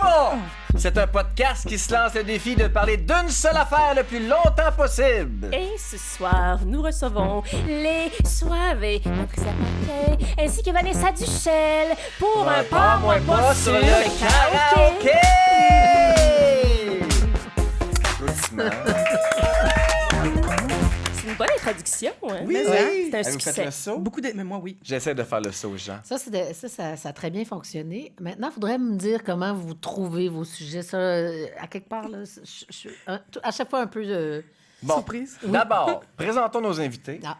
pas! C'est un podcast qui se lance le défi de parler d'une seule affaire le plus longtemps possible. Et ce soir, nous recevons les Soivés, Patricia Paquet, ainsi que Vanessa Duchel pour un pas moins pas sur le karaoké. Applaudissements. C'est une bonne introduction. Hein? Oui, Mais oui. c'est un Avez-vous fait succès. le saut? Beaucoup de... Mais moi, oui. J'essaie de faire le saut, Jean. Ça a très bien fonctionné. Maintenant, il faudrait me dire comment vous trouvez vos sujets. Ça, à quelque part, là, je suis à chaque fois un peu... Bon, Surprise. d'abord, présentons nos invités. Ah.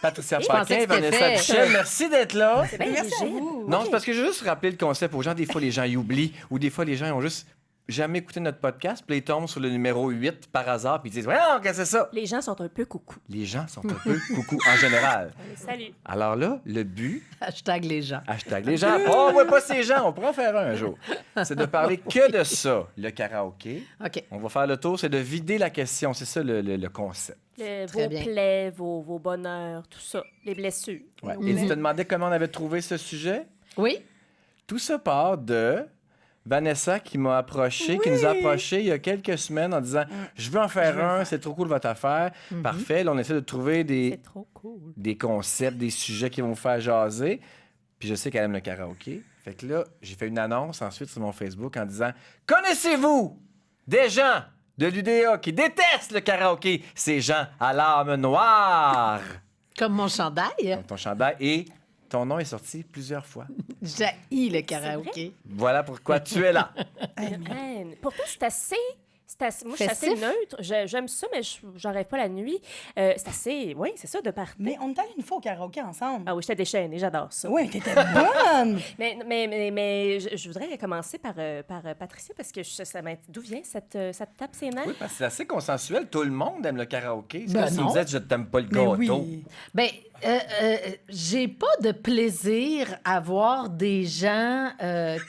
Patricia Je pensais Paquin, que c'était Vanessa fait. Duchel, merci d'être là. C'est bien Merci à rigide. vous. Non, c'est parce que je veux juste rappeler le concept aux gens. Des fois, les gens y oublient ou des fois, les gens ils ont juste jamais écouté notre podcast, puis ils tombent sur le numéro 8 par hasard, puis ils disent « Voyons, qu'est-ce que c'est ça? Les gens sont un peu coucou. » Les gens sont un peu coucou en général. Salut. Alors là, le but, Hashtag les gens. hashtag les gens, oh, ouais, pas ces gens, on pourra en faire un jour, c'est de parler que de ça, le karaoké. OK. On va faire le tour, c'est de vider la question, c'est ça le concept. Vos bien. plaies, vos bonheurs, tout ça. Les blessures. Ouais. Et tu te demandais comment on avait trouvé ce sujet? Oui? Tout ça part de Vanessa qui m'a approché, qui nous a approché il y a quelques semaines en disant je veux en faire un, c'est trop cool votre affaire. Parfait, là, on essaie de trouver C'est trop cool. des concepts, des sujets qui vont vous faire jaser. Puis je sais qu'elle aime le karaoké. Fait que là, j'ai fait une annonce ensuite sur mon Facebook en disant connaissez-vous des gens de l'UDA qui détestent le karaoké? Ces gens à l'âme noire. Comme mon chandail. Donc, ton chandail et ton nom est sorti plusieurs fois. J'haïs le karaoké. Voilà pourquoi tu es là. Man. Pourtant, c'est assez. Moi, je suis assez Festif? neutre. J'aime ça, mais j'en rêve pas la nuit. C'est assez. Oui, c'est ça, de partir. Mais on est allé une fois au karaoké ensemble. Ah oui, j'étais déchaînée, j'adore ça. Oui, t'étais bonne! Mais je voudrais commencer par Patricia parce que d'où vient cette tape ses nerfs? Oui, parce que c'est assez consensuel. Tout le monde aime le karaoké. C'est Ben comme si tu non. me disais je t'aime pas le Mais gâteau. oui. Ben, j'ai pas de plaisir à voir des gens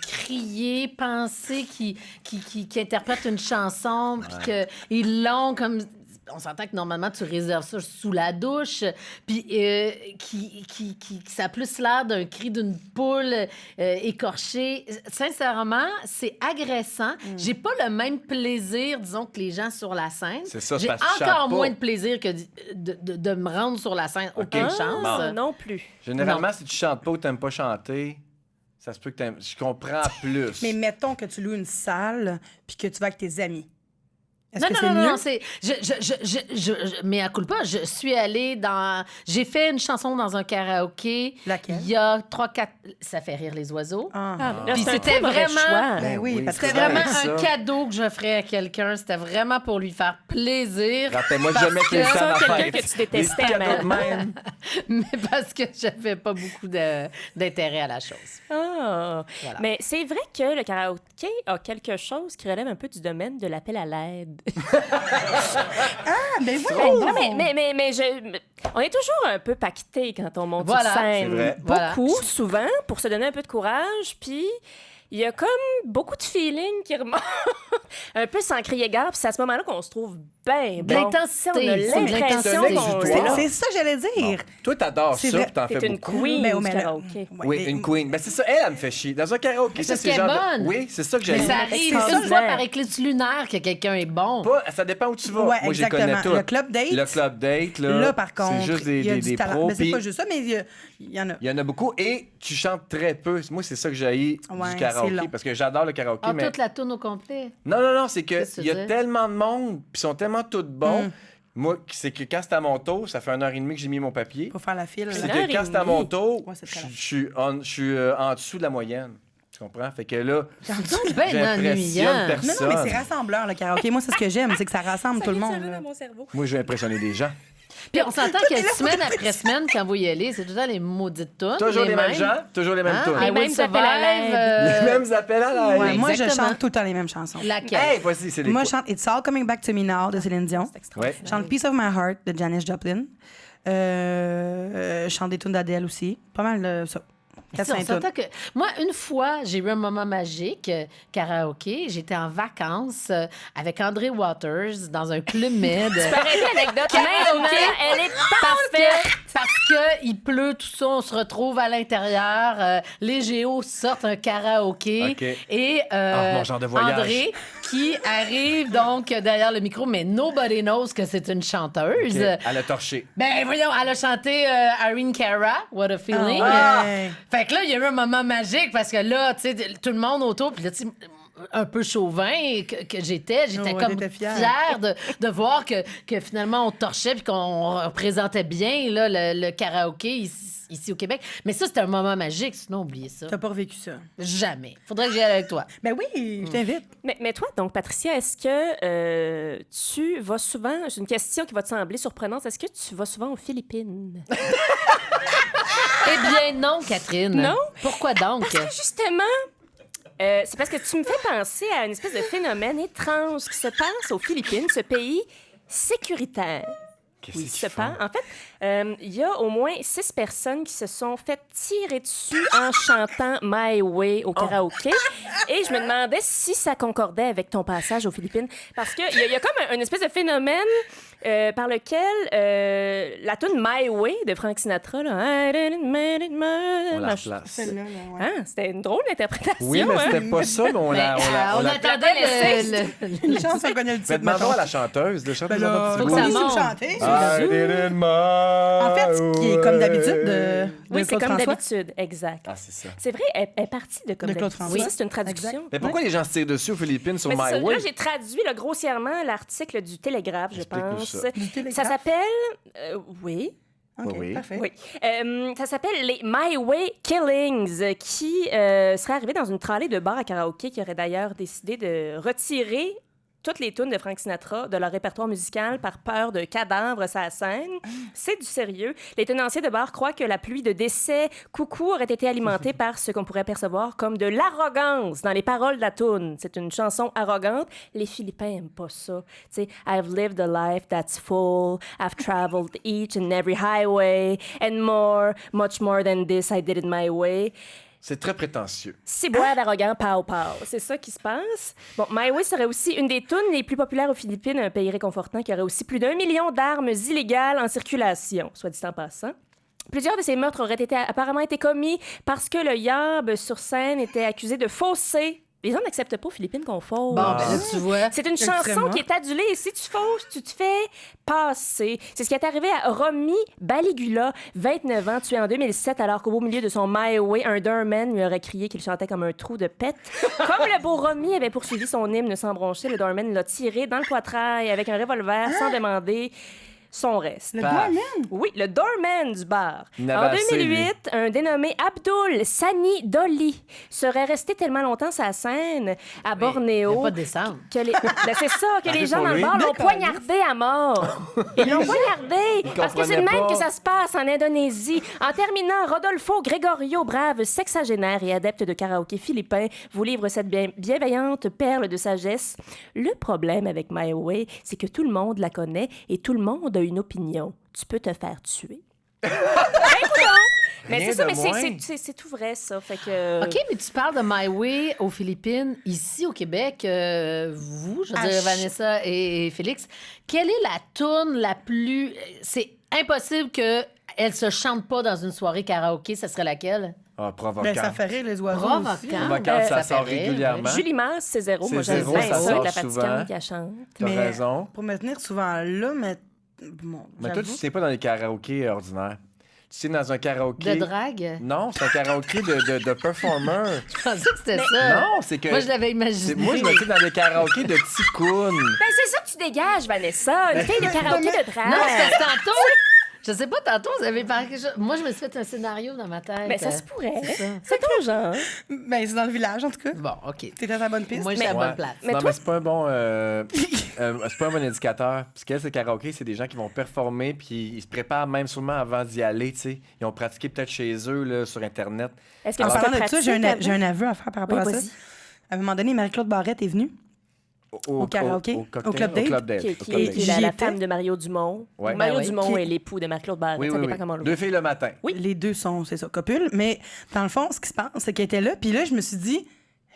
crier, penser qui interprètent une chanson, puis qu'ils l'ont comme... On s'entend que normalement, tu réserves ça sous la douche, puis ça a plus l'air d'un cri d'une poule écorchée. Sincèrement, c'est agressant. J'ai pas le même plaisir, disons, que les gens sur la scène. C'est ça, J'ai parce que tu chantes encore pas. moins de plaisir que de me rendre sur la scène. Aucune Ok. chance. Bon. Non plus. Généralement, si tu chantes pas ou t'aimes pas chanter, ça se peut que t'aimes... Je comprends plus. Mais mettons que tu loues une salle puis que tu vas avec tes amis. Est-ce Non, que non, c'est non, mieux? non, c'est... Mais à culpa, je suis allée dans... J'ai fait une chanson dans un karaoké. Laquelle? Il y a 3-4... Ça fait rire les oiseaux. Ah. Là, Puis c'est un c'était très mauvais vraiment- choix. Ben oui, parce que C'était c'est vraiment vrai, un ça. cadeau que j'offrais à quelqu'un. C'était vraiment pour lui faire plaisir. Rappelle-moi jamais qu'il y a Parce le temps que- d'affaires. quelqu'un que tu détestais Des à cadeaux de même. Mais parce que j'avais pas beaucoup d'intérêt à la chose. Ah. Voilà. Mais c'est vrai que le karaoké a quelque chose qui relève un peu du domaine de l'appel à l'aide. Ah, ben Oh! oui! Non, on est toujours un peu pacté quand on monte Voilà. sur scène. C'est vrai. Beaucoup, souvent, pour se donner un peu de courage. Puis il y a comme beaucoup de feeling qui remontent, un peu sans crier gare. Puis c'est à ce moment-là qu'on se trouve bien bon. L'intensité, On a c'est de l'impression l'intensité. qu'on C'est est là. C'est ça que j'allais dire. Toi, t'adores C'est ça, vrai. puis t'en T'es fais une beaucoup. queen Mais, du mais là- karaoké. Ouais, Oui, mais- une queen. Ben, c'est ça, elle me fait chier. Dans un karaoké, ça, parce c'est qu'elle genre... est bonne. Oui, c'est ça que j'ai Mais ça C'est arrive extraordinaire. une fois par éclipse lunaire que quelqu'un est bon. Pas, ça dépend où tu vas. Ouais, Moi, je les connais exactement. tous. Le club date. Le club date, là. Là, par contre, c'est juste il y a des du talent. pros. Mais c'est puis pas juste ça, mais il y en a. il y en a beaucoup. Et tu chantes très peu. Moi, c'est ça que j'ai Ouais, du c'est karaoké. long. Parce que j'adore le karaoké, Ah, mais... toute la tourne au complet. Non, c'est que Qu'est-ce que il y a tu dis? tellement de monde, puis ils sont tellement tous bons. Moi, c'est que quand c'est à mon tour, ça fait 1h30 que j'ai mis mon papier. Pour faire la file. Puis là. c'est que quand c'est à mon tour, Ouais, c'est très long. je suis en dessous de la moyenne. Tu comprends? Fait que là, C'est bien j'impressionne ennuyant. Non, personne. non, mais c'est rassembleur, le karaoké. Moi, c'est ce que j'aime, c'est que ça rassemble tout le monde. là. Moi, je vais impressionner des gens. Puis on s'entend que semaine après semaine, quand vous y allez, c'est tout le temps les maudites tunes. Toujours les mêmes mêmes. gens, toujours les mêmes Hein? tunes. I Les Will mêmes appels à Survive, l'aide. Les mêmes appels à la Ouais, moi, je exactement. chante tout le temps les mêmes chansons. Laquelle? Hey, voici, c'est des Moi, quoi? je chante It's All Coming Back to Me Now de Céline Dion. Ouais. Je chante Piece of My Heart de Janis Joplin. Je chante des tunes d'Adèle aussi. Pas mal ça. Quatre, Si, on cinq s'entend que... Moi, une fois, j'ai eu un moment magique, karaoké. J'étais en vacances avec André Waters dans un Club Med. Tu peux arrêter l'anecdote. Karaoké, Maintenant, elle est parfaite. Parce que il pleut, tout ça, on se retrouve à l'intérieur. Les géos sortent un karaoké. OK. Et mon genre de voyage. André, qui arrive donc derrière le micro, mais nobody knows que c'est une chanteuse. OK. Elle a torché. Ben voyons, elle a chanté Irene Cara, What a Feeling. Ah, ouais. Fait que là, il y a eu un moment magique parce que là, tu sais, tout le monde autour, puis là, tu sais, un peu chauvin que j'étais Ouais, comme t'étais fière. fière de voir que finalement on torchait puis qu'on représentait bien là, le karaoké ici au Québec. Mais ça, c'était un moment magique, sinon oubliez ça. T'as pas revécu ça. Jamais. Faudrait que j'y aille avec toi. Ben oui, je t'invite. Mais toi, donc, Patricia, est-ce que tu vas souvent... J'ai une question qui va te sembler surprenante. Est-ce que tu vas souvent aux Philippines? Eh bien non, Catherine. Non? Pourquoi donc? Parce que justement... c'est parce que tu me fais penser à une espèce de phénomène étrange qui se passe aux Philippines, ce pays sécuritaire. Qu'est-ce Oui, qu'ils se font? passe. En fait, il y a au moins 6 personnes qui se sont fait tirer dessus en chantant My Way au karaoké. Et je me demandais si ça concordait avec ton passage aux Philippines. Parce qu'il y a comme une espèce de phénomène par lequel la tune My Way de Frank Sinatra, là, I didn't make it my... On la replace. Celle-là, là, ouais. Hein, c'était une drôle d'interprétation. Oui, mais hein? c'était pas ça, mais on l'a... on attendait le... Une chance qu'on connaît le Mais titre, demandons mettons. à la chanteuse de chanter Ben dans là, notre faut petit que ça bout. oui, monte. c'est chanter. I didn't mind. En fait, ce qui est comme d'habitude de Oui, c'est Claude comme François. d'habitude, exact. Ah, c'est ça. C'est vrai, elle est partie de comme De Claude d'habitude. François. Oui, c'est une traduction. Exact. Mais pourquoi les gens se tirent dessus aux Philippines sur Mais c'est My ça. Là, Way? j'ai traduit là, grossièrement l'article du Télégraphe, je Explique-nous pense. ça. Du Télégraphe? Ça s'appelle... oui. OK, Oui. parfait. Oui. Ça s'appelle les My Way Killings, qui seraient arrivés dans une trallée de bars à karaoké qui aurait d'ailleurs décidé de retirer toutes les tunes de Frank Sinatra de leur répertoire musical par peur de cadavres sur la scène. C'est du sérieux. Les tenanciers de bar croient que la pluie de décès coucou aurait été alimentée par ce qu'on pourrait percevoir comme de l'arrogance dans les paroles de la tune. C'est une chanson arrogante. Les Philippins aiment pas ça. Tu sais, I've lived a life that's full. I've traveled each and every highway and more, much more than this, I did it my way. C'est très prétentieux. Ciboire d'arrogant, pow pow. C'est ça qui se passe. Bon, My Way serait aussi une des tunes les plus populaires aux Philippines, un pays réconfortant qui aurait aussi plus d'1 million d'armes illégales en circulation, soit dit en passant. Plusieurs de ces meurtres auraient apparemment été commis parce que le yab sur scène était accusé de fausser. Les gens n'acceptent pas aux Philippines qu'on fausse. Bon, ben là, tu vois. C'est une chanson Extrêmement. qui est adulée. Et si tu fausses, tu te fais passer. C'est ce qui est arrivé à Romy Baligula, 29 ans, tué en 2007, alors qu'au beau milieu de son My Way, un doorman lui aurait crié qu'il chantait comme un trou de pète. Comme le beau Romy avait poursuivi son hymne sans broncher, le doorman l'a tiré dans le poitrail avec un revolver sans demander son reste. Le Paf. doorman? Oui, le doorman du bar. Il n'avait En assez, 2008, un dénommé Abdul Sani Dolly serait resté tellement longtemps sur la scène à Il Bornéo n'y a pas de descente. que les... Ben, c'est ça, que les c'est gens pour dans le lui. bar l'ont D'accord. poignardé à mort. Ils l'ont poignardé. Parce que c'est de comprenait même pas. que ça se passe en Indonésie. En terminant, Rodolfo Gregorio, brave sexagénaire et adepte de karaoké philippin, vous livre cette bienveillante perle de sagesse. Le problème avec My Way, c'est que tout le monde la connaît et tout le monde a une opinion. Tu peux te faire tuer. Ben, coudonc! Mais Rien c'est ça, de mais moins. c'est tout vrai, ça. Fait que... OK, mais tu parles de My Way aux Philippines. Ici, au Québec, vous, je veux dire, Vanessa et Félix, quelle est la toune la plus... C'est impossible qu'elle se chante pas dans une soirée karaoké. Ça serait laquelle? Ah, provoquant. Ben, ça fait rire les oiseaux Provocant. aussi. Provocant, ça ça sort fait rire, régulièrement. Julie Mars, c'est zéro. C'est Moi, j'aime zéro, bien ça ça sort avec la souvent. Vatican qui chante. T'as Mais raison. pour me tenir souvent là, mais bon, Mais toi, tu j'avoue. sais pas dans les karaokés ordinaires. Tu sais, dans un karaoké... De drague? Non, c'est un karaoké de performer. Je pensais que c'était ça. Non, c'est que... Moi, je l'avais imaginé. Moi, je me dis dans des karaokés de ticounes. Ben, c'est ça que tu dégages, Vanessa. Une fille de karaoké de drague. Non, c'est parce que tantôt... Je sais pas, tantôt, vous avez parlé quelque chose. Moi, je me suis fait un scénario dans ma tête. Ben, ça se pourrait. C'est ça. C'est ton genre. Ben, c'est dans le village, en tout cas. Bon, OK. T'es dans ta bonne piste. Moi, j'ai la Ouais. bonne place. Mais Non, toi- mais c'est pas un bon... c'est pas un bon indicateur. Parce que ce karaoké, c'est des gens qui vont performer puis ils se préparent même sûrement avant d'y aller, tu sais. Ils ont pratiqué peut-être chez eux, là, sur Internet. Est-ce que En tu parlant de pratiques ça, j'ai avant? un aveu à faire par rapport Oui, à ça. vas-y. À un moment donné, Marie-Claude Barrette est venue. Au karaoké? Au cocktail, Au Club Date? Au Club Date. Qui, Au qui Club est, Date. qui est la J'y femme étais. de Mario Dumont. Ouais. Mario Ben oui. Dumont Qui- est l'époux de Marc-Claude Barrette. Oui, ça oui, dépend oui. comment on le 2 voit. filles le matin. Oui. Les deux sont, c'est ça, copules. Mais dans le fond, ce qui se passe, c'est qu'elle était là. Puis là, je me suis dit,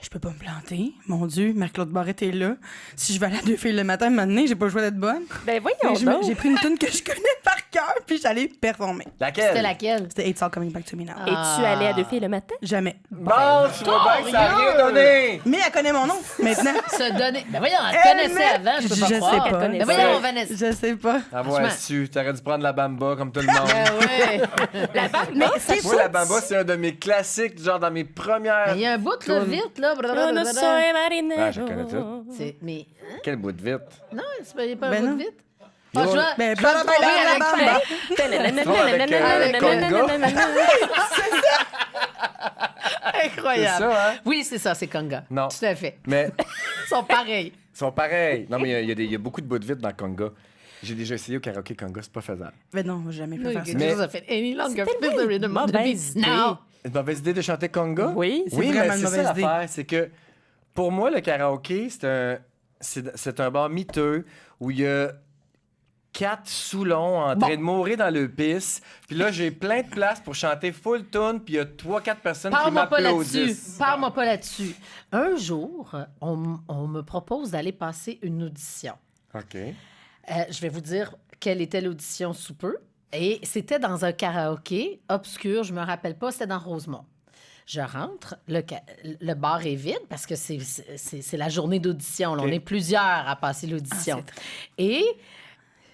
je peux pas me planter. Mon Dieu, Marc-Claude Barrette est là. Si je vais aller à 2 filles le matin, maintenant, j'ai pas le choix d'être bonne. Ben Fait voyons que donc. j'ai pris une tune que je connais par cœur, puis j'allais performer. Laquelle? C'était laquelle? C'était It's All Coming Back to Me Now. Es-tu allé à 2 filles le matin? Jamais. Bon, tu vois bien que ça a rien donné! Mais elle connaît mon nom, maintenant. Se donner. Ben voyons, elle Elle connaissait met- avant, je peux Je pas sais croire. pas. connaissait. Ben voyons, Vanessa. Je sais pas. Avoir Franchement. su, t'aurais dû prendre la bamba comme tout le monde. Ben ouais. La bande, Mais c'est Moi, la bamba, c'est un de mes classiques, genre dans mes premières. Il y a un bout, là, Tourne. vite, là. Ah, je connais tout. Mais, Quel bout de vite. non, c'est pas Ben un bout non. de vite. Yo, Ah, je vais Ben, je vais me trouver avec blablabla. C'est Incroyable. ça, hein? Oui, c'est ça, c'est Conga. Non. Tout à fait. Mais Ils sont pareils. ils sont pareils. Non, mais il y a beaucoup de bouts de vite dans Conga. J'ai déjà essayé au karaoké Conga, c'est pas faisable. Mais non, j'ai jamais pu No, faire ça. Mais- a fait any longer. C'est tellement une mauvaise idée. Non. Une mauvaise idée de chanter Conga? Oui. C'est Oui, vraiment mais une c'est ça mauvaise idée. l'affaire, c'est que pour moi, le karaoké, c'est un bar miteux où il y a 4 Soulons en train de mourir dans le pisse. Puis là, j'ai plein de place pour chanter full tune, puis il y a 3-4 personnes qui Parle-moi pas là-dessus. m'applaudissent. Parle-moi pas là-dessus. Un jour, on me propose d'aller passer une audition. OK. Je vais vous dire quelle était l'audition sous peu. Et c'était dans un karaoké obscur, je me rappelle pas, c'était dans Rosemont. Je rentre, le bar est vide parce que c'est la journée d'audition. là. OK. On est plusieurs à passer l'audition. Ah, Et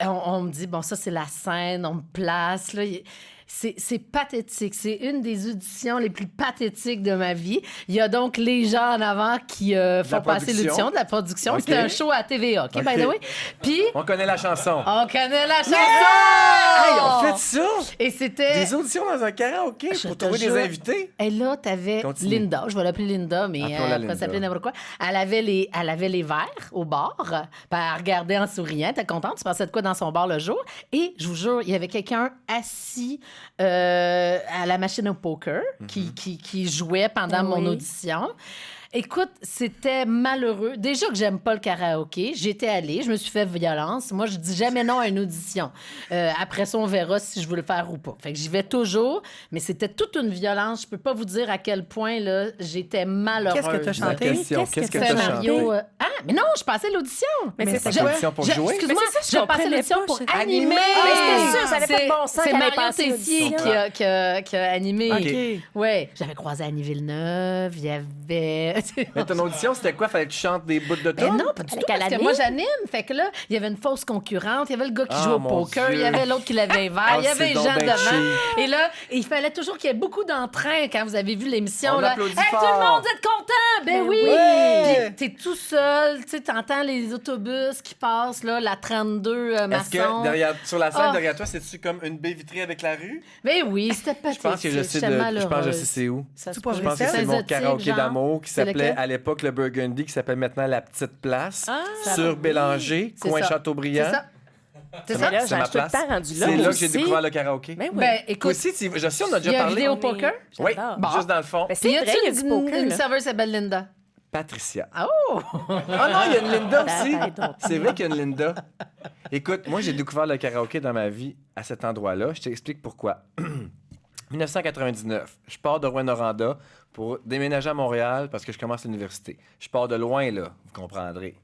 on me dit, bon, ça, c'est la scène, on me place. Là. C'est pathétique. C'est une des auditions les plus pathétiques de ma vie. Il y a donc les gens en avant qui font passer production. l'audition, de la production. OK. C'était un show à TVA, OK, by OK. the way? Puis, On connaît la chanson. on connaît la chanson! Hey, on fait ça! Et c'était... Des auditions dans un karaoké Je pour te trouver des jure. invités? Et là, t'avais Continue. Linda, je vais l'appeler Linda, mais Appelons-la elle Linda. peut s'appeler n'importe quoi. Elle avait les verres au bar, puis elle regardait en souriant, t'es contente, tu pensais de quoi dans son bar le jour. Et je vous jure, il y avait quelqu'un assis à la machine au poker qui jouait pendant mon Oui. audition. Écoute, c'était malheureux. Déjà que j'aime pas le karaoké, j'étais allée, je me suis fait violence. Moi, je dis jamais non à une audition. Après ça, on verra si je veux le faire ou pas. Fait que j'y vais toujours, mais c'était toute une violence. Je peux pas vous dire à quel point là, j'étais malheureuse. Qu'est-ce que t'as La chanté? question, Qu'est-ce que qu'est-ce que t'as t'as Scénario. chanté? Ah, mais non, je passais l'audition. Mais Mais c'est c'est ça. quoi? L'audition pour jouer? Excuse-moi, Mais c'est ça, je je passais comprenais l'audition pas, pour je- animer. Mais c'était sûr, ça avait C'est- pas de bon sens C'est qu'elle allait Marion passer Tessier l'audition. qui a animé. OK. Ouais, j'avais croisé Annie Villeneuve, il y avait... Mais ton audition, c'était quoi? Fallait que tu chantes des bouts de Ben tout? non, pas du tout, Avec parce que Alamine. moi, j'anime. Fait que là, il y avait une fausse concurrente, il y avait le gars qui Ah, joue au mon poker, Dieu. il y avait l'autre qui l'avait vert, Ah, il y avait c'est les donc gens ben devant. cheap. Et là, il fallait toujours qu'il y ait beaucoup d'entrain quand vous avez vu l'émission. On là. applaudit Hey, tout fort. le monde, vous êtes content? Ben Ben oui! oui. Puis t'es tout seul, tu sais, t'entends les autobus qui passent, là, la 32 Est-ce maçon. que sur la scène Ah. derrière toi, c'est-tu comme une baie vitrée avec la rue? Ben oui, c'était Je pathétique. pense que je sais J'étais je pense que je sais malheureuse. c'est où. Ça se C'est pas peut. Je pense que c'est mon Saint-Zotique, karaoké genre. d'amour qui C'est s'appelait lequel? à l'époque le Burgundy, qui s'appelle maintenant La Petite Place, Ah, sur Bélanger, C'est coin ça. Chateaubriand. C'est ça. C'est Mais ça. là, C'est ma j'ai tout le place. temps rendu là. C'est là que aussi. j'ai découvert le karaoké. Ben oui. Ben, Toi écoute, aussi, je sais, on a il y déjà a un parlé. vidéo Oui. poker. Oui, J'adore. Bon. juste dans le fond. Ben, c'est Y vrai, il y a a-tu du poker. une là. serveuse qui s'appelle Linda? Patricia. Oh! Ah non, il y a une Linda aussi. Arrête donc. C'est vrai qu'il y a une Linda. Écoute, moi, j'ai découvert le karaoké dans ma vie à cet endroit-là. Je t'explique pourquoi. 1999, je pars de Rouyn-Noranda pour déménager à Montréal parce que je commence l'université. Je pars de loin, là, vous comprendrez.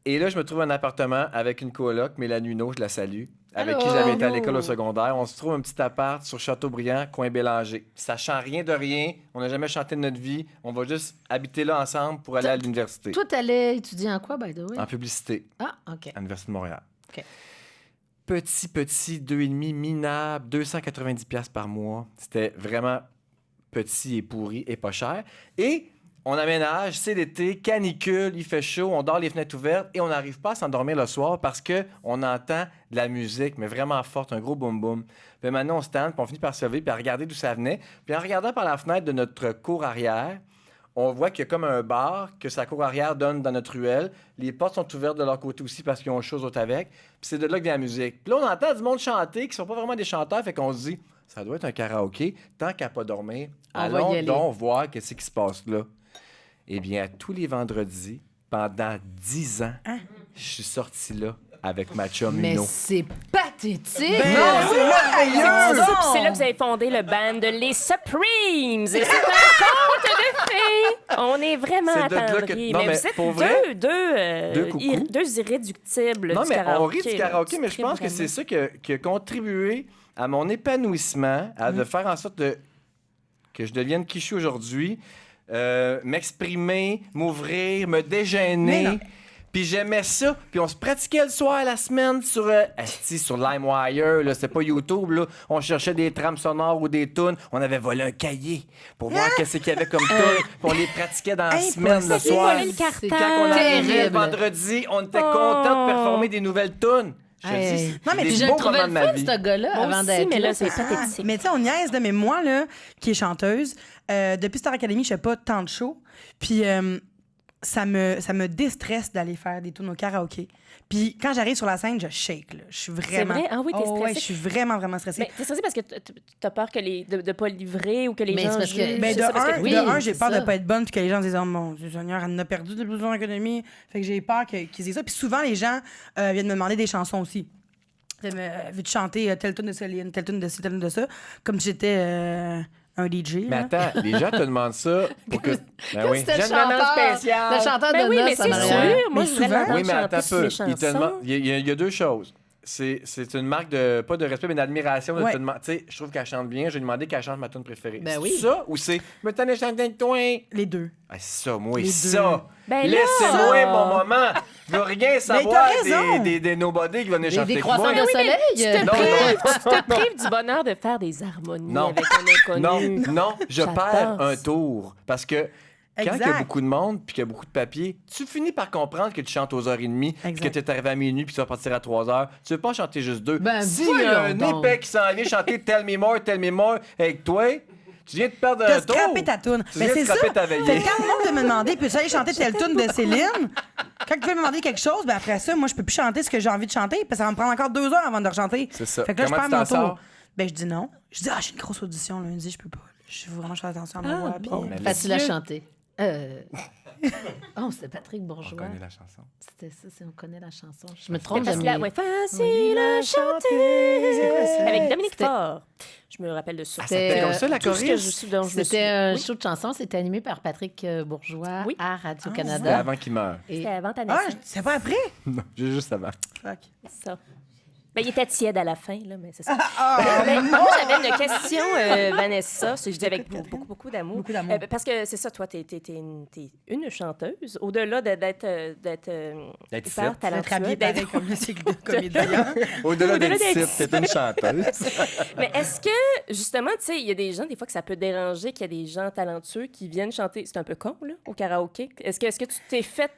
Et là, je me trouve un appartement avec une coloc, Mélanie Huneau, je la salue, avec qui j'avais été à l'école au secondaire. On se trouve un petit appart sur Chateaubriand, coin Bélanger. Sachant rien de rien, on n'a jamais chanté de notre vie, on va juste habiter là ensemble pour aller à l'université. Toi, t'allais étudier en quoi, by the way? En publicité, Ah, OK. à l'Université de Montréal. OK. Petit, 2,5 minable, 290$ piastres par mois. C'était vraiment petit et pourri et pas cher. Et on aménage, c'est l'été, canicule, il fait chaud, on dort les fenêtres ouvertes et on n'arrive pas à s'endormir le soir parce qu'on entend de la musique, mais vraiment forte, un gros boum-boum. Puis maintenant, on se tente, puis on finit par se lever, puis à regarder d'où ça venait. Puis en regardant par la fenêtre de notre cour arrière, on voit qu'il y a comme un bar que sa cour arrière donne dans notre ruelle. Les portes sont ouvertes de leur côté aussi parce qu'ils ont chose autre avec. Puis c'est de là que vient la musique. Puis là, on entend du monde chanter qui sont pas vraiment des chanteurs, fait qu'on se dit, ça doit être un karaoké. Tant qu'à pas dormir, On va y allons aller. donc voir qu'est-ce qui se passe là. Eh bien, tous les vendredis, pendant 10 ans, je suis sorti là avec ma chum Mais Lino. c'est pathétique! C'est là que vous avez fondé le band Les Supremes. Et c'est un conte de fées. On est vraiment C'est de là que- attendris. non, Mais mais vous êtes pour vrai, deux coucous. deux irréductibles Non, du mais karaoké. on rit du là. karaoké, Tu mais je tripes pense que vraiment. c'est ça qui a contribué à mon épanouissement, de faire en sorte que je devienne qui je suis aujourd'hui, m'exprimer, m'ouvrir, me Mais dégainer. non. Puis j'aimais ça. Puis on se pratiquait le soir, la semaine, sur LimeWire. Là, c'était pas YouTube. Là. On cherchait des trames sonores ou des tunes. On avait volé un cahier pour voir qu'est-ce qu'il y avait comme tunes. Puis on les pratiquait dans la semaine, le Impossible. soir. Volé le cartable. Quand on arrivait le Terrible. vendredi, on était contents de performer des nouvelles tunes. Je te Hey. dis, Non, mais des Puis je beaux le trouvais moments le de ma fun, vie. ce gars-là, Moi avant aussi, d'être mais là, là. c'est pathétique. Mais tu sais, on niaise de, mais moi, là, qui est chanteuse, depuis Star Academy, je fais pas tant de shows. Puis ça me déstresse d'aller faire des tours au karaoké. Puis quand j'arrive sur la scène, je shake, là. Je suis vraiment... vrai? Ah oui, t'es ouais, stressée? je suis vraiment, vraiment stressée. Mais t'es stressée parce que t'as peur que de pas livrer ou que les Mais gens c'est parce que- jugent. Ben, C'est ça, parce que- de oui, un, j'ai c'est peur ça. de pas être bonne puis que les gens disent « Oh mon Dieu Seigneur, elle en a perdu de Star Academy. » Fait que j'ai peur qu'ils disent ça. Puis souvent, les gens viennent me demander des chansons aussi. Veux-tu chanter telle tune de Céline, telle tune de ci, telle tune de ça? Comme si j'étais un DJ. Mais là. attends, les gens te demandent ça pour que. Ben oui. C'était le J'aime le nom chanteur, spécial. le chanteur Ben de oui, mais noces c'est en arrière. sûr. Moi, Mais je voudrais souvent- l'entendre Oui, mais attends un chanter sur peu. les Il te chansons. demande- il y a deux choses. C'est une marque de, pas de respect, mais d'admiration. De Ouais. te demander- tu sais, je trouve qu'elle chante bien. Je lui ai demandé qu'elle chante ma tune préférée. Ben C'est oui. ça ou c'est me t'en ai chanté avec toi? Les deux. Ah, c'est ça, moi, Les deux. ça. Ben là! Laissez-moi mon moment. Je veux rien savoir t'as raison. des nobody qui veulent chanter Des avec croissants moi. de soleil. Tu te Non, prives du bonheur de faire des harmonies Non. avec un inconnu. Non, je J'adore perds un ça. tour. Parce que quand il y a Exact. beaucoup de monde puis qu'il y a beaucoup de papier, tu finis par comprendre que tu chantes aux 1h30 puis Exact. que tu es arrivé à minuit puis tu vas partir à 3h. Tu veux pas chanter juste 2. Ben, S'il y a un voyons donc. épais qui s'en vient chanter Tell Me More avec toi, tu viens de perdre T'as un tour. scrappé ta toune. Tu Mais viens de c'est ça. scraper ta veillée. Fait que quand le monde veut me demander, peux-tu aller chanter telle toune de Céline? Quand tu veux me demander quelque chose, ben après ça, moi, je peux plus chanter ce que j'ai envie de chanter parce que ça va me prendre encore 2 heures avant de rechanter. C'est ça. Fait que là, Comment je tu perds mon t'en tour. sors? Ben, je dis non. Je dis, j'ai une grosse audition lundi, je peux pas. Je veux vraiment faire attention à ma voix. puis, Mais Facile à chanter. Oh, c'était Patrick On Bourgeois. connaît la chanson. C'était ça, on connaît la chanson. Je me trompe, Facile à, Jamie. ouais, facile à chanter. C'est quoi ça? Avec Dominique C'était- Faure. Je me rappelle de ça. C'était comme ça, la tout ce que choriste? dont je me C'était souviens. un Oui. show de chansons. C'était animé par Patrick Bourgeois Oui. à C'était Radio-Canada. avant qu'il meure. Et- C'était avant ta Ah, naissance. c'est pas après? Non, juste avant. Fuck. Ça. Ben, il était tiède à la fin, là, mais c'est ça. Ben, moi, j'avais une question, Vanessa, je dis avec beaucoup d'amour. Beaucoup d'amour. Parce que c'est ça, toi, t'es une chanteuse. Au-delà d'être D'être hyper ici. Être talentueuse. habillé d'être- pareil comme le cycle de comédien. Au-delà Au-delà d'être d'être ici, t'es une chanteuse. Mais est-ce que, justement, tu sais, il y a des gens, des fois, que ça peut déranger qu'il y a des gens talentueux qui viennent chanter. C'est un peu con, là, au karaoké. Est-ce que tu t'es fait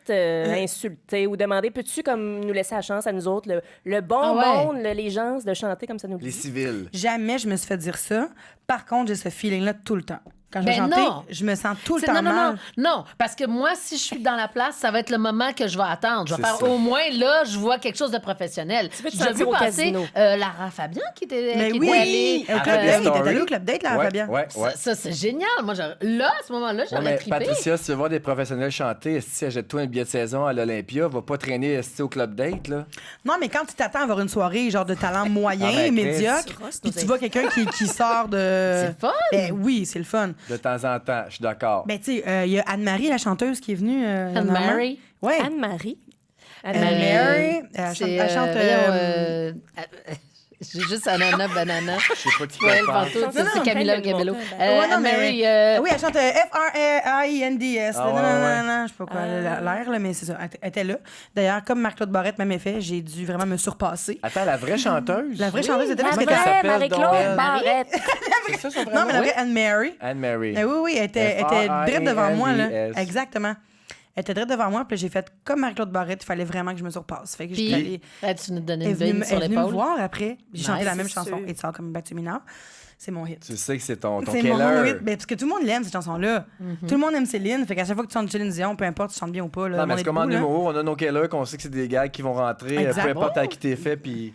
insulter ou demander, peux-tu, comme, nous laisser la chance à nous autres, le bon Ah ouais. monde, les gens, de chanter comme ça nous le Les dit? civils. Jamais je me suis fait dire ça. Par contre, j'ai ce feeling-là tout le temps. Quand je vais Ben chanter, non. je me sens tout le C'est- temps non, non, mal. non, parce que moi, si je suis dans la place, ça va être le moment que je vais attendre. Je vais C'est faire ça. au moins, là, je vois quelque chose de professionnel. veux te J'ai sentir vu au passer casino. Lara Fabian qui était, Mais qui oui, était allée. au Club Arrête Date, les t'étais stories. allé au Club Date, là, Ouais, Fabien? ouais. Ça, c'est génial. Moi, là, à ce moment-là, Ouais, j'aurais mais trippé. Patricia, si tu veux voir des professionnels chanter, si achète-toi un billet de saison à l'Olympia, va pas traîner au Club Date, là. Non, mais quand tu t'attends à avoir une soirée genre de talent moyen, Ah ben, médiocre, Chris. puis tu vois quelqu'un qui sort de... C'est le fun. Ben oui, c'est le fun. De temps en temps, je suis d'accord. Ben tu sais, il y a Anne-Marie, la chanteuse, qui est venue. Anne-Marie. Oui. Anne-Marie. Anne-Marie. Elle chante... elle chante, J'ai juste Anana Banana. Je sais pas qui Ouais, le parle. pantoute, Non, c'est non, Camila Camille Cabello. Montagne. Ouais, non, mais- Anne-Marie. Oui, elle chante F-R-A-I-N-D-S. Ah, ouais, Nanana, je sais pas quoi, l'air, là, mais c'est ça. Elle était là. D'ailleurs, comme Marc-Claude Barrette, même effet, j'ai dû vraiment me surpasser. Attends, la vraie chanteuse? La vraie chanteuse était là La parce Comment qu'elle elle vraie s'appelle, Marie-Claude donc, elle? Barrette. C'est ça son vrai Non, mais la nom? vraie Anne-Mary. Anne-Marie. Oui, oui, elle était direct devant moi, là. F-R-I-N-D-S. Exactement. Elle était direct devant moi, puis là, j'ai fait comme Marc-Claude Barrette, il fallait vraiment que je me surpasse. Fait que je suis allée. Tu nous donnais Elle est une venue, bille sur elle est venue me l'épaule. voir après. J'ai chanté Nice, la même c'est chanson, sûr. It's All Coming Back to Me Now. C'est mon hit. Tu sais que c'est ton C'est mon killer. hit. Ben, parce que tout le monde l'aime, cette chanson-là. Tout le monde aime Céline. Fait qu'à chaque fois que tu chantes Céline Dion, peu importe, tu chantes bien ou pas. Là, Non, le mais monde c'est est comme en debout, là. numéro, on a nos killers qu'on sait que c'est des gars qui vont rentrer, Exact. peu importe à qui t'es fait, puis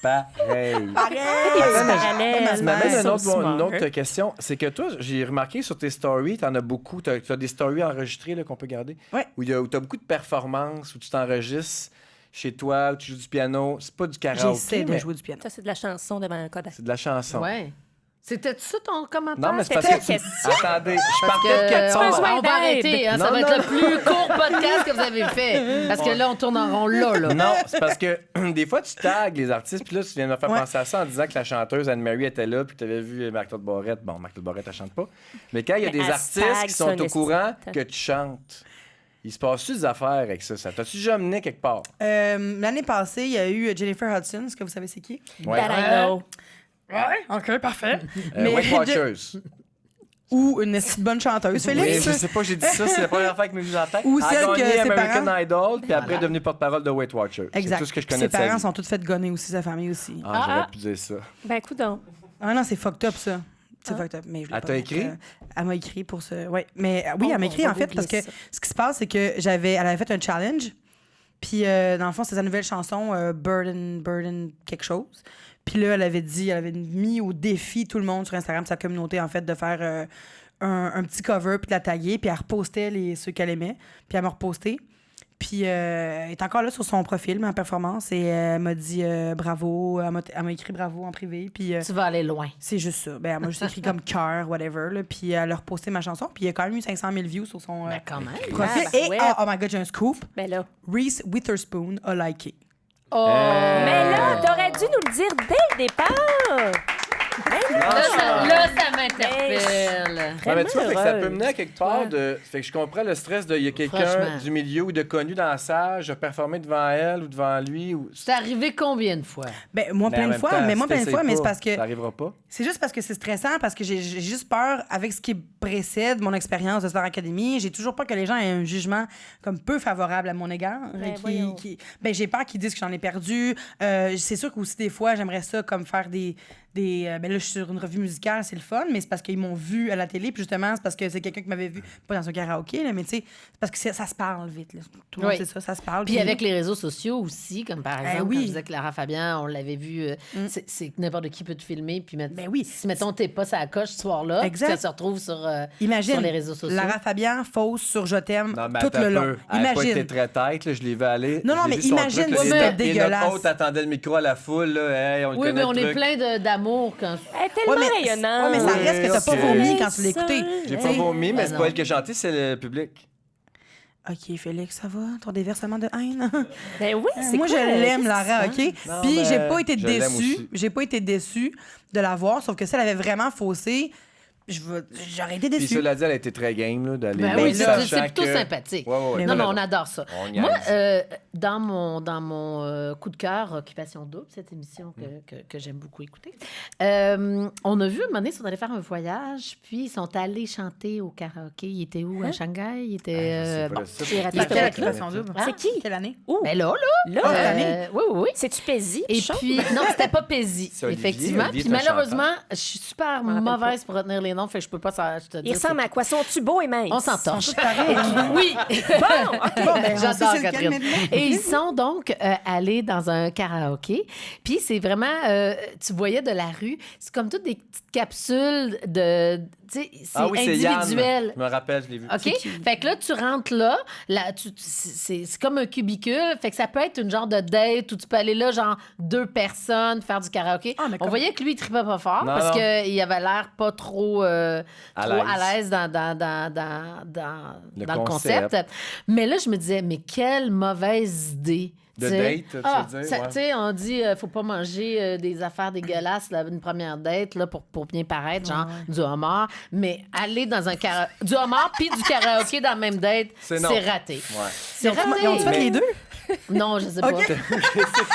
pareil. Pareil! parallèles. Ça m'amène Ouais. une So autre smart. question. C'est que toi, j'ai remarqué sur tes stories, t'en as beaucoup. T'as des stories enregistrées là, qu'on peut garder. Ouais. Où t'as beaucoup de performances, où tu t'enregistres chez toi, où tu joues du piano. C'est pas du karaoké, J'essaie de mais jouer du piano. Ça, c'est de la chanson devant un Kodak. c'est de la chanson. Ouais. C'était ça ton commentaire? Non, mais c'est parce C'était que... la question. Attendez, je Parce partais de que, quelque besoin chose. on va arrêter, hein, ça Non, va non, être le plus court podcast que vous avez fait. Parce que là, on tourne en rond là. Non, c'est parce que des fois, tu tags les artistes, puis là, tu viens de me faire Ouais. penser à ça en disant que la chanteuse Anne-Marie était là, puis que tu avais vu Marc-Claude Barrette. Bon, Marc-Claude Barrette, elle chante pas. Mais quand il y a Mais des hashtag artistes qui sont au sonestite. courant que tu chantes, il se passe-tu des affaires avec ça? T'as-tu déjà mené quelque part? L'année passée, il y a eu Jennifer Hudson. Est-ce que vous savez c'est qui? Ouais. That I know. Ouais, OK, parfait. Weight Watchers. Ou une petite bonne chanteuse. Oui, Félix? je sais pas, j'ai dit ça, c'est la première fois que me vient en tête. Ou Elle a celle que gagné ses American parents- Idol, puis après est devenue porte-parole de Weight Watchers. Exact. C'est tout ce que je Puis connais ses de sa parents vie. sont toutes faites gonner aussi, sa famille aussi. Ah, j'aurais pu dire ça. Ben, coudonc. Ah non, c'est fucked up, ça. C'est fucked up. Mais je l'ai Elle pas t'a mettre, écrit? Elle m'a écrit pour ce. Oui, mais oui, elle m'a On écrit va en fait googler parce que ça. ce qui se passe, c'est que elle avait fait un challenge. Puis dans le fond, c'est sa nouvelle chanson, Burden quelque chose. Puis là, elle avait mis au défi tout le monde sur Instagram, sa communauté, en fait, de faire un petit cover, puis de la taguer, puis elle repostait ceux qu'elle aimait. Puis elle m'a reposté. Puis elle est encore là sur son profil, ma performance, et elle m'a dit bravo. Elle m'a écrit bravo en privé. Puis Tu vas aller loin. c'est juste ça. Ben, elle m'a juste écrit comme cœur, whatever. Là, puis elle a reposté ma chanson. Puis il y a quand même eu 500 000 views sur son Ben, quand même. profil. Ah, bah, Et ouais. oh my God, j'ai un scoop. Ben là. Reese Witherspoon a liké. Oh! Mais là, t'aurais dû nous le dire dès le départ. Là, ça m'interpelle. Ouais, mais tu vois, fait que ça peut heureuse. mener à quelque part Ouais. de. Fait que je comprends le stress de. Il y a quelqu'un Franchement. du milieu ou de connu dans la salle, je vais performer devant elle ou devant lui. Ou... C'est arrivé combien de fois? Ben, moi, Mais en plein de même fois. temps, Mais moi, si plein de t'essayes fois. Mais pas, c'est parce que. Ça arrivera pas. C'est juste parce que c'est stressant, parce que j'ai juste peur, avec ce qui précède mon expérience de Star Academy, j'ai toujours peur que les gens aient un jugement comme peu favorable à mon égard. Ben, voyons. Ben, j'ai peur qu'ils disent que j'en ai perdu. C'est sûr qu'aussi, des fois, j'aimerais ça comme faire des ben là, je suis sur une revue musicale, c'est le fun, mais c'est parce qu'ils m'ont vu à la télé, puis justement, c'est parce que c'est quelqu'un qui m'avait vu, pas dans un karaoké, là, mais tu sais, c'est parce que ça se parle vite, là. Tout le monde Oui. sait ça, ça se parle. Puis avec les réseaux sociaux aussi, comme par exemple, oui. quand je disais que Lara Fabian, on l'avait vu, c'est que n'importe qui peut te filmer, puis mettre, Ben oui. si, mettons, t'es pas sa coche ce soir-là, puis Exact. ça se retrouve sur, Imagine, sur les réseaux sociaux. Lara Fabian fausse sur Je t'aime Non, mais tout attends le un long. peu. Elle a pas été Imagine. très tête, là, je l'ai vu aller. Non, non, J'ai mais vu son imagine, truc, là, c'est et notre- dégueulasse. Et notre hôte attendait le micro à la foule, là. Hey, on le Oui, connaît, mais on le est truc. plein d'amour quand... Elle est tellement Ouais, mais rayonnante. ça reste que t'as pas ok. vomi quand tu l'as écouté. J'ai Tu pas sais. vomi, mais Ben c'est non. pas elle qui a chanté, c'est le public. OK, Félix, ça va? Ton déversement de haine? Ben oui, c'est Moi, quoi, je l'aime, qu'est-ce Lara, que OK? Non, Puis, mais j'ai pas été je l'aime déçue. aussi. J'ai pas été déçue de la voir, sauf que si elle avait vraiment faussé, j'aurais été Puis déçue. cela dit, elle a été très game là, d'aller Ben là, oui, là, c'est sachant plutôt que- sympathique. Ouais, ouais, ouais, Mais non, t'as mais on raison. adore ça. On y Moi, aille. dans mon coup de cœur, Occupation Double, cette émission que j'aime beaucoup écouter, on a vu un moment donné, ils sont allés faire un voyage, puis ils sont allés chanter au karaoké. Ils étaient où? À Shanghai? Ils étaient... Ah, je sais pas, bon. là, ça, j'ai raté Laquelle Laquelle occupation double? Hein? C'est qui? Quelle année? Où? Ben là, Là, cette année? oui, oui, oui. c'est-tu Paisy? Et puis, non, c'était pas Paisy, C'est Olivier. effectivement. Olivier, Puis c'est un malheureusement, je suis super me rappelle mauvaise pour retenir les noms, fait que je peux pas je te Il dire. ressemble à quoi? Sont-tu beaux et minces? On s'en Ils sont torche. tous pareils. Oui! Bon, ben, on sait J'adore c'est lequel Catherine. maintenant. Et ils sont donc allés dans un karaoké. Puis c'est vraiment, tu voyais de la rue, c'est comme toutes des petites capsules de, tu sais, c'est Ah oui, c'est Yann. individuel. Je me rappelle, je l'ai vu. OK? Fait que là, tu rentres là, c'est comme un cubicule. Fait que ça peut être une genre de date où tu peux aller là, genre 2 personnes, faire du karaoké. Ah, mais On comme- voyait que lui, il tripait pas fort Non, parce non. qu'il avait l'air pas trop, à l'aise. l'aise dans Le le concept. concept. Mais là, je me disais, mais quelle mauvaise idée. De tu sais. date, tu veux dire, ouais. Tu sais, on dit, faut pas manger des affaires dégueulasses, là, une première date, là, pour bien paraître, genre du homard. Mais aller dans un karaoké, du homard puis du karaoké dans la même date, C'est c'est non. raté. Ouais. C'est raté. Ils ont fait Mais- les deux? Non, je sais pas. OK.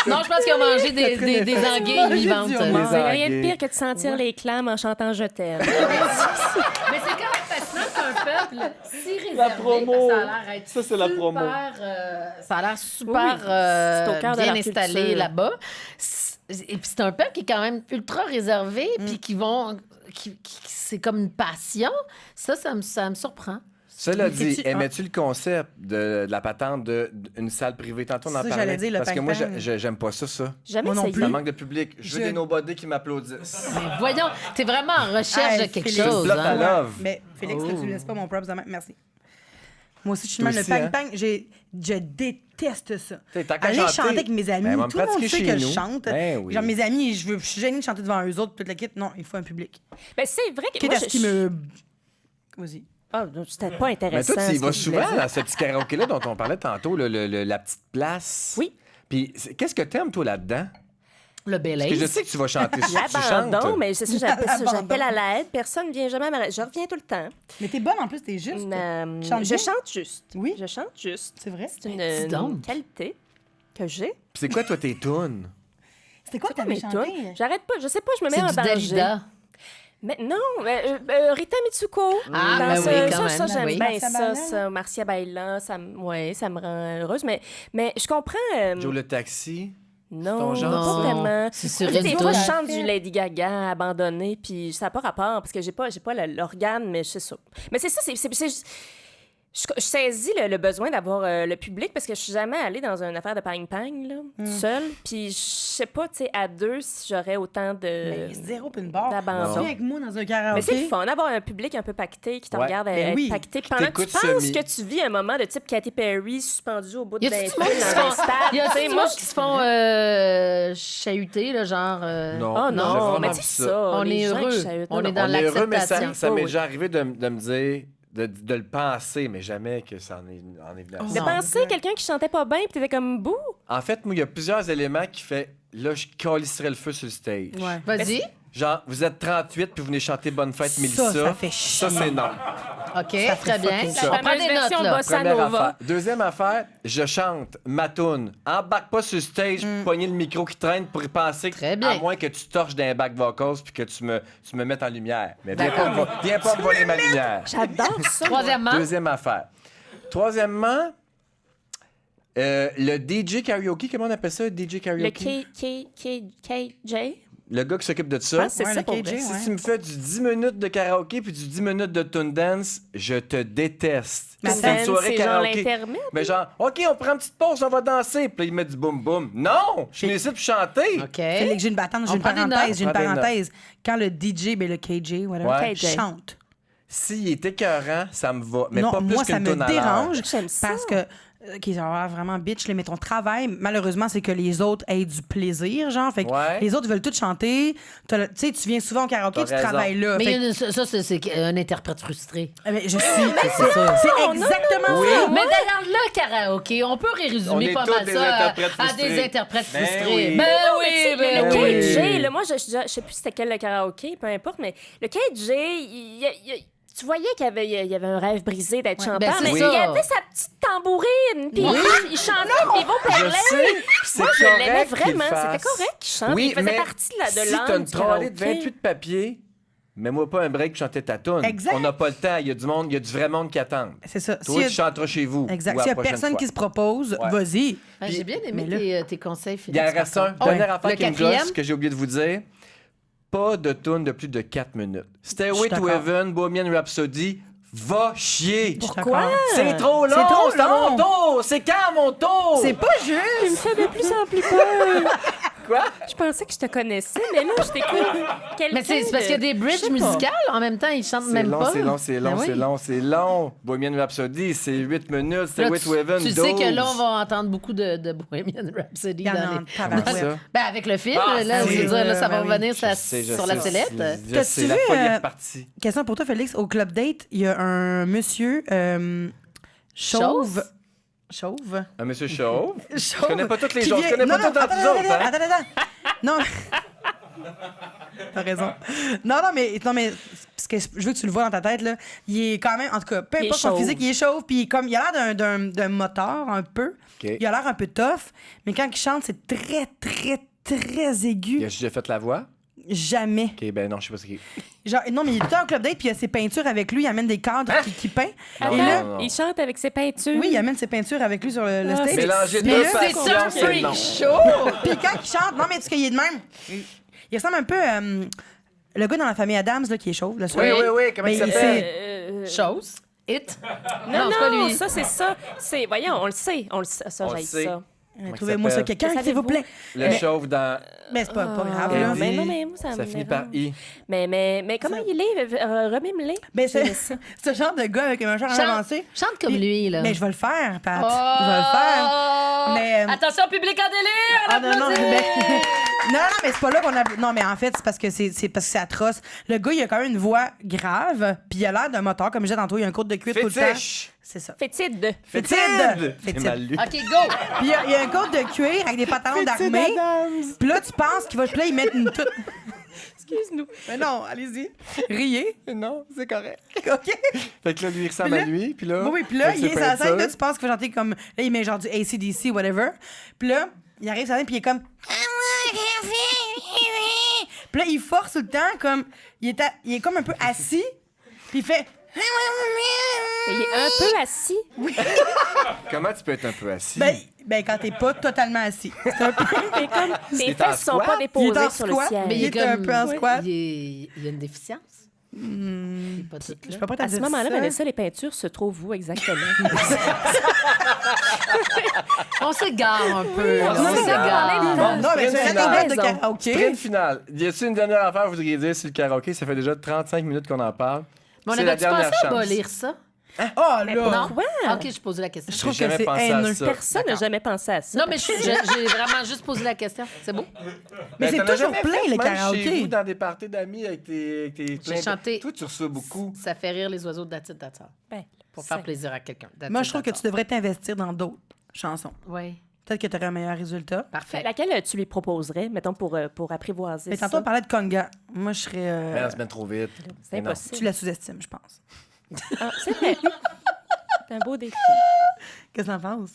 Non, je pense qu'ils ont mangé des anguilles Mangé vivantes. du homard. C'est rien de Anguilles. pire que de sentir les clames en chantant Je t'aime. Mais c'est quand même fascinant qu'un peuple si réservé, La promo. ça a l'air être Ça, c'est la promo. ça a l'air super Oui, c'est au cœur de bien leur installé culture. là-bas. Et puis c'est un peuple qui est quand même ultra réservé, puis qui c'est comme une passion. Ça me surprend. Cela Mais dit, c'est-tu- aimais-tu le concept de la patente d'une salle privée? Tantôt, on en C'est ça que parlait. j'allais dire, le Parce que moi, ping-pong. j'aime pas ça. Jamais Moi non essayé. plus. Ça manque de public. Je veux Je- des nobody qui m'applaudissent. Mais voyons, t'es vraiment en recherche Hey, de quelque Félix. chose. Bloc à Hein? love. Mais Félix, tu laisses pas mon props de même. Merci. Moi aussi, je suis Toi même le aussi, hein? pang-pang. Je déteste ça. T'sais, t'as qu'à Aller chanter. chanter avec mes amis. Ben, on va me Tout le monde pratiquer sait chez que je nous. chante. Ben oui. Genre, mes amis, je suis gênée de chanter devant eux autres, toute la kit. Non, il faut un public. Ben, c'est vrai que Quitte moi, à ce qui me. Vas-y. Ah, non, c'était pas Mais intéressant. toi, tu y ce vas que je voulais souvent dire. dans ce petit karaoké-là dont on parlait tantôt, la petite place. Oui. Puis, qu'est-ce que t'aimes, toi, là-dedans? Le Parce que je Belize. sais que tu vas chanter. Tu L'abandon, chantes. mais c'est ça, j'appelle ça, L'abandon. j'appelle à l'aide. Personne ne vient jamais à ma... Je reviens tout le temps. Mais t'es bonne en plus, t'es juste. Tu chantes Je bien? chante juste. Oui. Je chante juste. C'est vrai? C'est dis donc. une qualité que j'ai. Puis c'est quoi, toi, tes tunes? C'était quoi que Mes t'avais chanté? tunes. J'arrête pas. Je sais pas, je me mets C'est en du danger. Dalida. Mais non, Rita Mitsuko. Ah, Dans ben ça, oui, quand ça, même. ça, j'aime Oui. bien Marcia ça, Baila. ça. Marcia Baila, ça me rend heureuse. Mais je comprends. Joe le taxi? Non, ton genre, pas ça? vraiment. C'est sur Moi, des une fois, toune. je chante du Lady Gaga abandonné, puis ça n'a pas rapport, parce que j'ai pas l'organe, mais c'est ça. Mais c'est ça, je saisis le besoin d'avoir le public, parce que je suis jamais allée dans une affaire de ping-pong, là, seule. Puis je sais pas, tu sais, à deux, si j'aurais autant de... Mais zéro puis une barre. d'abandon. Viens avec moi dans un karaoké. Mais c'est le fun d'avoir un public un peu pacté qui te Ouais. regarde Ben être oui. pacté pendant que tu t'écoute penses semi. que tu vis un moment de type Katy Perry suspendu au bout Y d'un a-tu fil du monde qui se dans un font, stade. y a-tu Tu sais, du moi, monde qui se font chahuter, là, genre. Non. Oh j'ai non, vraiment mais vu tu sais ça. On les est gens qui heureux. chahutent. On Non, est dans On est heureux, mais l'acceptation. ça m'est Oui. déjà arrivé de me dire, de le penser, mais jamais que ça en est venu à De ça. Non. penser quelqu'un qui chantait pas bien, puis t'étais comme bouh. En fait, moi, il y a plusieurs éléments qui fait, là, je calisserais le feu sur le stage. Ouais. Vas-y. Genre, vous êtes 38 puis vous venez chanter Bonne Fête, Ça, Mélissa. ça fait chier. Ça, c'est non. OK, très bien. fucking ça. On prend des notes, là. Bossa Première Nova. affaire. Deuxième affaire, je chante ma toune. Embarque pas sur le stage pour pogner le micro qui traîne pour y penser, Très bien. à moins que tu torches d'un back vocals puis que tu me mettes en lumière. Mais D'accord. viens pas me voler ma lumière. J'adore ça. Troisièmement. Deuxième affaire. Troisièmement, le DJ karaoke, comment on appelle ça, DJ Le karaoke? KJ. Le gars qui s'occupe de Je ça. pense que c'est Ouais, ça le pour KJ, vrai. ouais. Si tu me fais du 10 minutes de karaoké puis du 10 minutes de tune dance, je te déteste. Mais C'est une soirée C'est genre karaoké. l'intermède. Mais genre, OK, on prend une petite pause, on va danser. Puis là, il met du boum boum. Non! Je suis ici pour chanter. OK. Félix, j'ai une battante, j'ai On une prend des notes. parenthèse, j'ai une On prend des parenthèse. Quand le DJ, ben le KJ, whatever, Ouais. KJ. chante. S'il est écœurant, ça me va. Mais non, pas plus moi, ça qu'une me toune à l'heure. dérange J'aime ça. parce que, OK, ça va vraiment bitch, là, mais ton travail, malheureusement, c'est que les autres aient du plaisir, genre. Fait que Ouais. les autres veulent tout chanter. Tu sais, tu viens souvent au karaoké, T'as tu raison. travailles là. Mais Fait il y a ça, c'est un interprète frustré. que- mais je suis. C'est ça. C'est exactement ça. Mais d'ailleurs, le karaoké, on peut On résumer est pas tous mal des ça interprètes à frustrés. des interprètes Ben frustrés. oui. Ben Mais oui, tu sais, ben le oui. KJ, là, moi, je sais plus c'était quel le karaoké, peu importe, mais le KJ, tu voyais qu'il y avait un rêve brisé d'être chanteur, ben, c'est mais ça. il avait sa petite tambourine, puis il chantait, puis il va Je parler. sais, puis c'est Moi, je l'aimais correct qu'il vraiment. le fasse. C'était correct qu'il chante. Oui, il faisait mais partie de si l'âme t'as une du trolley de karaoké. 28 papiers, mets-moi pas un break pour chanter ta toune. Exact. On n'a pas le temps. Il y a du monde, il y a du vrai monde qui attend. C'est ça. Toi, S'il y a- tu chanteras chez vous. Exact. ou à S'il y la a prochaine personne fois. qui se propose, Ouais. vas-y. Ouais, j'ai bien aimé Mais là- tes conseils, Il Félix. en reste par un. contre. Dernière Ouais. affaire Le qui me quatrième? gosse, que j'ai oublié de vous dire. Pas de toune de plus de 4 minutes. Je Stairway suis to d'accord. Heaven, Bohemian Rhapsody, va chier. Je suis Pourquoi? d'accord. C'est trop long. C'est trop C'est à mon long. tour. C'est quand mon tour? C'est pas Il me juste. fait de plus en plus peur. Quoi? Je pensais que je te connaissais, mais là, je t'écoute. Mais c'est parce qu'il y a des bridges musicales en même temps, ils chantent C'est même long, pas. c'est long, c'est long, Ben oui. c'est long, c'est long. Bohemian Rhapsody, c'est 8 minutes. Là, Stairway to Heaven, tu 12. sais que là, on va entendre beaucoup de Bohemian Rhapsody Il y en a dans en les... tabarouette. Comment ça? Ben, avec le film, Ah, là, je c'est veux dire, là, ça va vrai, ben revenir oui. sur la sellette. Je T'as-tu sais, la vu, folie est partie. Question pour toi, Félix. Au Club Date, il y a un monsieur chauve. Chauve? Un monsieur chauve. Chauve. Je connais pas toutes les Qui gens. Je vient- connais Non, pas non, toutes entre attends, vous autres. attends, hein. attends. Non. T'as raison. Non, mais parce que je veux que tu le vois dans ta tête, là. Il est quand même, en tout cas, peu Il est importe son chauve. physique, il est chauve, puis il a l'air d'un moteur un peu. OK. Il a l'air un peu tough, mais quand il chante, c'est très, très, très aigu. Il a déjà fait la voix? Jamais. OK, ben non, je sais pas ce qu'il Genre, non, mais il est tout le temps au Club Date, puis il a ses peintures avec lui, il amène des cadres qui peint. Non, Et non, là, non. Il chante avec ses peintures. oui, il amène ses peintures avec lui sur le Ah, stage. Mélanger Mais deux là, C'est passions, ça, c'est non. chaud! Puis quand il chante, non, mais tu sais qu'il est de même. Il ressemble un peu le gars dans la famille Adams là, qui est chauve. Le Oui, oui, oui, comment Mais il s'appelle? c'est- Chose. It? Non, c'est pas lui. ça, c'est ça. Voyons, on le sait. Ça, On le j'haïs sait. ça. Comment Trouvez-moi il ça s'appelle? quelqu'un, s'il vous plaît. Le chauve dans... Mais c'est pas grave, Elle là. dit- Mais non, mais moi, ça me finit par dérange. I. Mais comment il est? Remets-le. Mais c'est ce genre de gars avec un genre avancé. Chante comme lui, là. Mais je vais le faire, Pat. Oh! Je vais le faire. Mais... Attention, public en délire! Ah non, non, applaudit! mais... non, mais c'est pas là qu'on a... Non, mais en fait, c'est parce que c'est atroce. Le gars, il a quand même une voix grave, puis il a l'air d'un moteur. Comme je disais tantôt, il a un côte de cuir tout le temps. Fétiche! C'est ça. Fétide. Fétide! C'est Fétide. mal lu. OK, go! Puis il y a un côte de cuir avec des pantalons d'armée. Puis là, tu penses qu'il va... Puis là, ils mettent une toute... Excuse-nous. Mais non, allez-y. Riez. Non, c'est correct. OK? Fait que là, lui, il ressemble à lui, puis là... Oui, puis là, avec il est ses sur la scène, là, peintures. tu penses qu'il va chanter comme... Là, il met genre du AC/DC, whatever. Puis là, il arrive sur la scène, puis il est comme... Puis là, il force tout le temps, comme... Il est comme un peu assis, puis il fait... Il est un peu assis. Comment tu peux être un peu assis? Ben, quand t'es pas totalement assis. C'est un peu... C'est comme tes est en fesses sont squat. pas Il est déposées en sur le squat, siège. mais il est un peu en squat. Il y a une déficience? Il est pas tout Je là. peux pas te À ce dire moment-là, ça. Vanessa, les peintures se trouvent où exactement? On s'égare un peu. on On s'égare. s'égare. Bon, Non, mais sprint c'est final. un de Raison. karaoké. Sprint final. Y a-t-il une dernière affaire que vous voudriez dire sur le karaoké? Ça fait déjà 35 minutes qu'on en parle. Mais on C'est la avait-tu dernière pensé à chance. abolir ça? Oh, Mais là! pourquoi? OK, je posais la question. Je trouve J'ai que jamais c'est pensé haineux. à ça. Personne n'a jamais pensé à ça. Non, mais j'ai vraiment juste posé la question. C'est beau? Mais c'est t'en as toujours jamais plein, fait, le même karaoké. Chez vous, dans des parties d'amis avec tes plein de- chanté. Toi, tu reçois beaucoup. Ça fait rire les oiseaux de Datit Datar. Ben, Pour faire c'est- plaisir à quelqu'un. Moi, je trouve que tu devrais t'investir dans d'autres chansons. Oui, Peut-être que tu aurais un meilleur résultat. parfait. Laquelle tu lui proposerais, mettons, pour apprivoiser Mais ça? tantôt, on parlait de conga. Moi, je serais... Mais la semaine trop vite. C'est Mais non. impossible. Tu la sous-estimes, je pense. Ah, c'est vrai. C'est un beau défi. Qu'est-ce que t'en penses?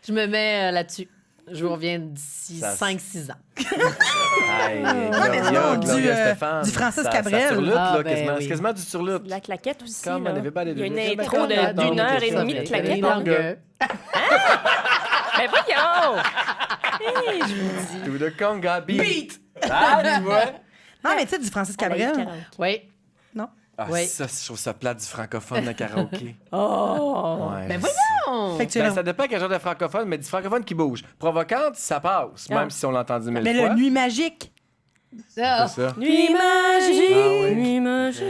Je me mets là-dessus. Je vous reviens d'ici Ça- 5-6 ans. Aïe, mais Gloria, non, Gloria du, Stéphane. du Francis Ça Cabrel. surlute, Ah, là, ben quasiment. oui. C'est quasiment du surlute. De la claquette aussi. Come on, là. everybody Il y a do une it. intro d'une heure et demie de claquette. Longue. Mais voyons! Hey, je vous dis. To the conga beat. Ah, tu vois? Non, mais tu sais, du Francis On a eu le Cabrel. karaoké. Oui. Non? Ah, Oui. ça, je trouve ça plate du francophone, le karaoké. Oh! Ouais, Ben je sais. voyons! Fait que tu Ben, ça dépend quel genre de francophone, mais du francophone qui bouge. Provocante, ça passe, même si on l'a entendu mille Mais fois. le Nuit magique. Ah. C'est ça. Nuit magique! Ah oui. Nuit magique!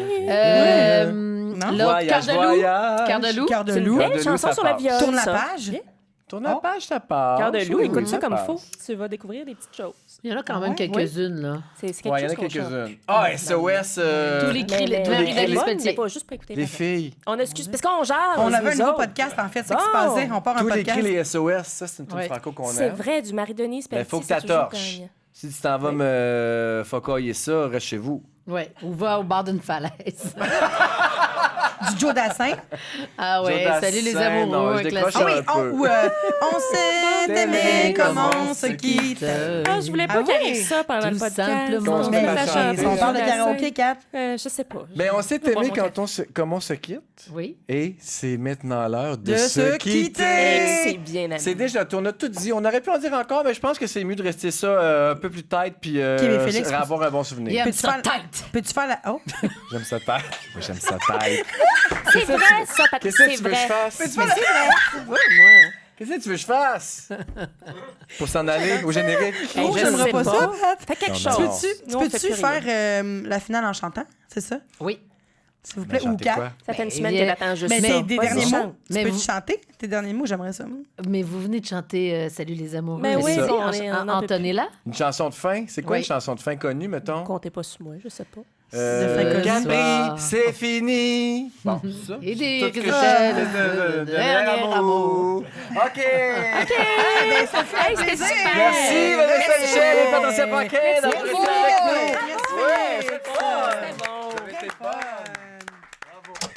Non? L'autre, Cœur de loup. voyage. Cœur de loup. Cœur de C'est une loup. Cœur de belle loup, chanson ça sur la passe. viole. Tourne la ça. page. Tourne la page, ça passe. Cœur de loup, Oui, écoute ça ça comme passe. faut. Tu vas découvrir des petites choses. Il y en a quand même Ouais, quelques-unes, là. C'est quelque Ouais, il y en a chose qu'on chante. quelques-unes. Ah, SOS. Tous les cris, les Mais Marie elle est d'Alice bonne, Pelletier. mais pas juste pour écouter. Les la- filles. On excuse, parce qu'on jase. On avait un nous nouveau autres. podcast, en fait, c'est ça qui se Bon. passait. On part un Tous les podcast. cris, les SOS, ça, c'est une tune Ouais. franco qu'on C'est aime. vrai, du Marie-Denise Mais Pelletier. faut que c'est toujours t'attorches. gagnant. Si tu t'en vas me focailler ça, reste chez vous. Oui. Ou va au bord d'une falaise. Du Joe Dassin. Ah ouais, Joe salut les Dassin, amoureux. non, je avec la décroche Ah oui, un peu. on s'est aimé comme on se quitte. Ah, je voulais pas Ah qu'il ouais? arrive ça pendant le Tout podcast. simplement. On se met Mais à chanter. on parle de Joe Dassin. karaoké, Kat. Je sais pas. Ben, on s'est Pas aimé bon, quand comme on se quitte. Oui. Et c'est maintenant l'heure de, De se se quitter. Et c'est bien C'est animé. déjà tout. On a tout dit. On aurait pu en dire encore, mais je pense que c'est mieux de rester ça un peu plus tête puis mais Félix, avoir un bon souvenir. Il aime Peux-tu ça faire- tête. Peux-tu faire la... Oh! J'aime ça tête. Moi, j'aime ça tête. C'est vrai, ça, Patrick, Qu'est-ce que c'est tu veux que je vrai. fasse? Peux-tu faire la... Oui, moi. Qu'est-ce que tu veux que je fasse? Pour s'en aller au générique. Hey, Oh, je j'aimerais sais pas pas. ça, Pat. Fais quelque Non, chose. non. Nous, on fait Peux-tu plus rien. faire la finale en chantant? C'est ça? Oui. S'il vous plaît, Mais ou chantez Kat? quoi? Ça fait une Ben, semaine il y qu'elle a- attend juste Mais ça. c'est des Vas-y, derniers chante. mots. Mais Tu peux vous- chanter tes derniers mots? J'aimerais ça. moi. Mais vous venez de chanter Salut les amoureux. Ben oui, Allez-y, on est- on en peut Antonella. Une chanson de fin? C'est quoi Oui. une chanson de fin connue, mettons? Comptez pas sur moi, je sais pas. De fin connue. Capri, c'est fini. Bon, c'est ça. Et des Tout ce que que j'ai de de dernier amour. OK. Hey, c'était super! Merci, Vanessa Michel et Patricia Paquet d'avoir été beaucoup. avec nous. Merci. Ouais, c'est le fun. C'était bon. Vous avez été fun. Bravo.